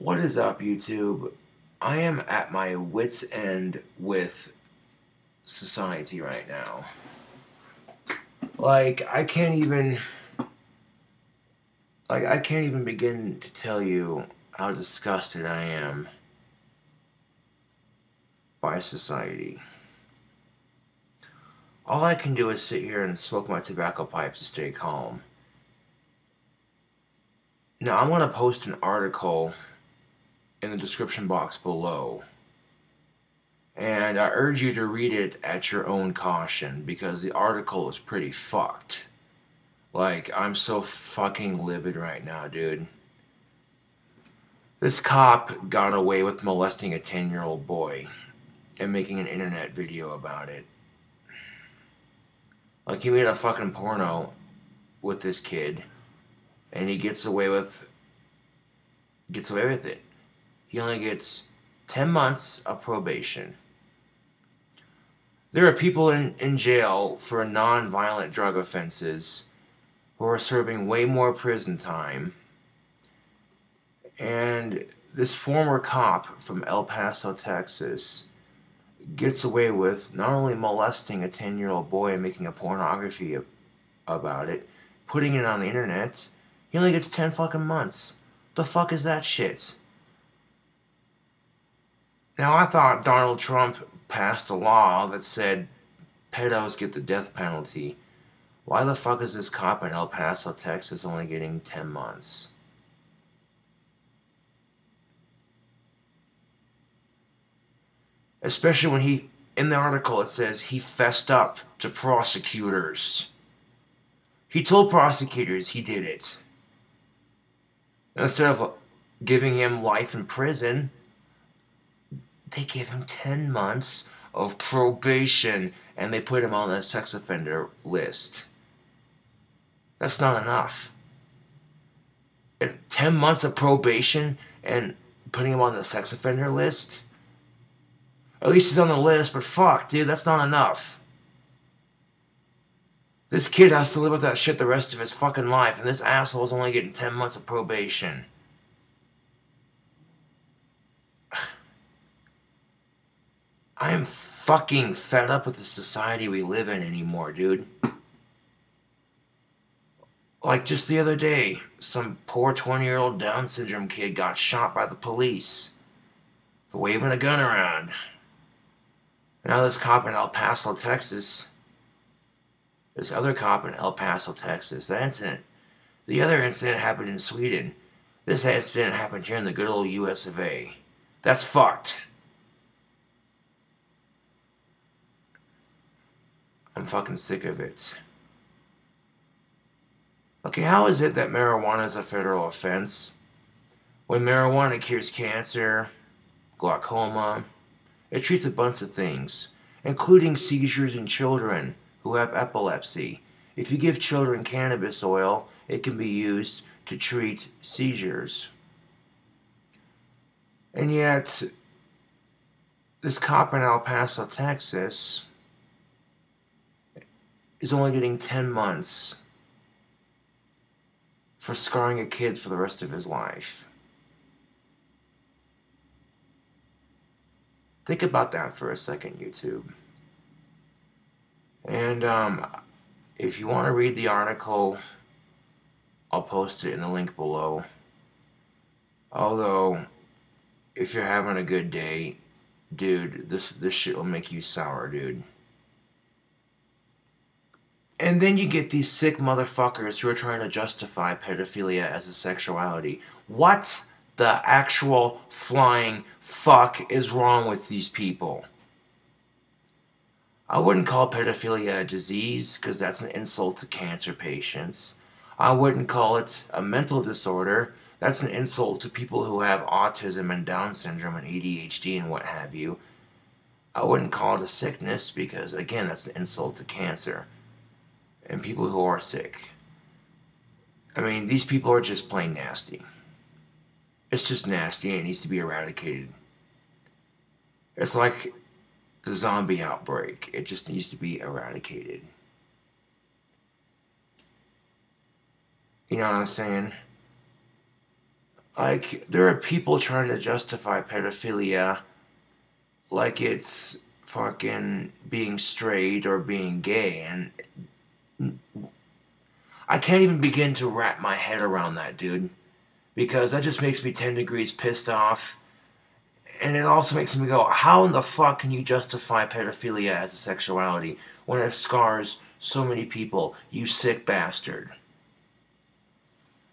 What is up, YouTube? I am at my wit's end with society right now. I can't even begin to tell you how disgusted I am by society. All I can do is sit here and smoke my tobacco pipes to stay calm. Now, I'm going to post an article in the description box below, and I urge you to read it at your own caution, because the article is pretty fucked. I'm so fucking livid right now, dude. This cop got away with molesting a 10-year-old boy and making an internet video about it. He made a fucking porno with this kid, and he gets away with it. He only gets 10 months of probation. There are people in jail for non-violent drug offenses who are serving way more prison time. And this former cop from El Paso, Texas, gets away with not only molesting a 10-year-old boy and making a pornography about it, putting it on the internet, he only gets 10 fucking months. The fuck is that shit? Now, I thought Donald Trump passed a law that said pedos get the death penalty. Why the fuck is this cop in El Paso, Texas only getting 10 months? Especially when in the article it says he fessed up to prosecutors. He told prosecutors he did it. And instead of giving him life in prison, they give him 10 months of probation, and they put him on the sex offender list. That's not enough. 10 months of probation and putting him on the sex offender list? At least he's on the list, but fuck, dude, that's not enough. This kid has to live with that shit the rest of his fucking life, and this asshole's only getting 10 months of probation. I am fucking fed up with the society we live in anymore, dude. Just the other day, some poor 20-year-old Down syndrome kid got shot by the police for waving a gun around. Now this cop in El Paso, Texas, the other incident happened in Sweden. This incident happened here in the good old US of A. That's fucked. I'm fucking sick of it. Okay, how is it that marijuana is a federal offense when marijuana cures cancer, glaucoma? It treats a bunch of things, including seizures in children who have epilepsy. If you give children cannabis oil, it can be used to treat seizures. And yet, this cop in El Paso, Texas, is only getting 10 months for scarring a kid for the rest of his life. Think about that for a second, YouTube. And if you want to read the article, I'll post it in the link below. Although, if you're having a good day, dude, this shit will make you sour, dude. And then you get these sick motherfuckers who are trying to justify pedophilia as a sexuality. What the actual flying fuck is wrong with these people? I wouldn't call pedophilia a disease, because that's an insult to cancer patients. I wouldn't call it a mental disorder. That's an insult to people who have autism and Down syndrome and ADHD and what have you. I wouldn't call it a sickness, because, again, that's an insult to cancer and people who are sick. I mean, these people are just plain nasty. It's just nasty, and it needs to be eradicated. It's like the zombie outbreak. It just needs to be eradicated. You know what I'm saying? Like, there are people trying to justify pedophilia like it's fucking being straight or being gay, and I can't even begin to wrap my head around that, dude. Because that just makes me 10 degrees pissed off. And it also makes me go, how in the fuck can you justify pedophilia as a sexuality when it scars so many people, you sick bastard?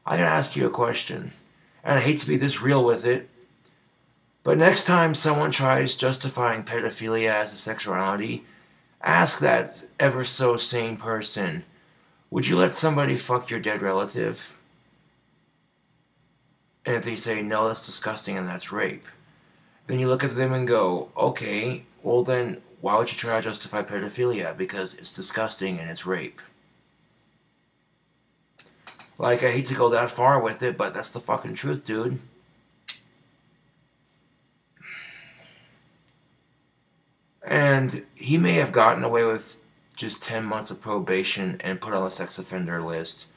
I gotta ask you a question, and I hate to be this real with it, but next time someone tries justifying pedophilia as a sexuality, ask that ever so sane person, would you let somebody fuck your dead relative? And if they say, no, that's disgusting and that's rape, then you look at them and go, okay, well then, why would you try to justify pedophilia? Because it's disgusting and it's rape. Like, I hate to go that far with it, but that's the fucking truth, dude. And he may have gotten away with just 10 months of probation and put on the sex offender list.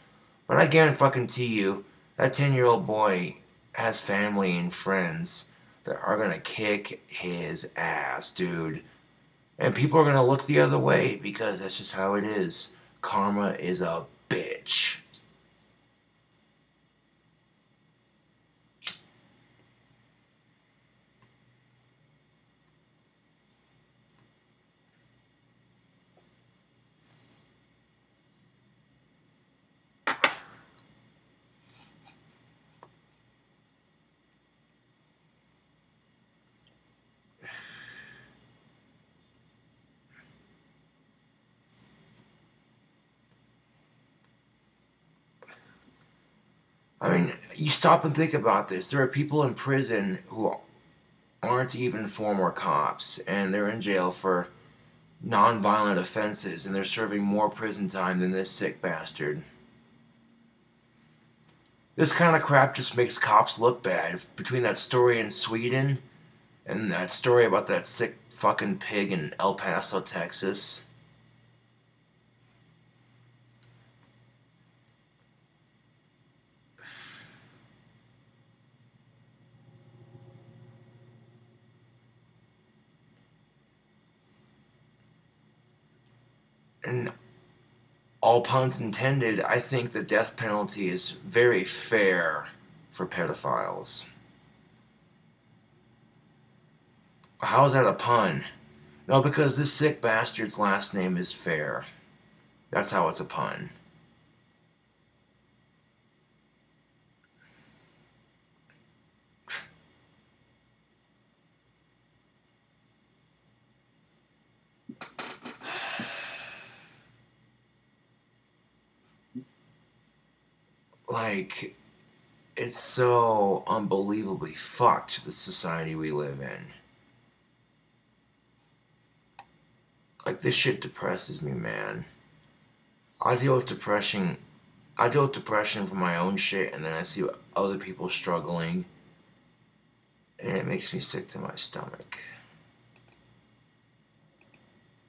But I guarantee you, that 10-year-old boy has family and friends that are gonna kick his ass, dude. And people are gonna look the other way because that's just how it is. Karma is a bitch. I mean, you stop and think about this. There are people in prison who aren't even former cops, and they're in jail for non-violent offenses, and they're serving more prison time than this sick bastard. This kind of crap just makes cops look bad. Between that story in Sweden and that story about that sick fucking pig in El Paso, Texas. And all puns intended, I think the death penalty is very fair for pedophiles. How is that a pun? No, because this sick bastard's last name is Fair. That's how it's a pun. Like, it's so unbelievably fucked, the society we live in. Like, this shit depresses me, man. I deal with depression. I deal with depression for my own shit, and then I see other people struggling, and it makes me sick to my stomach.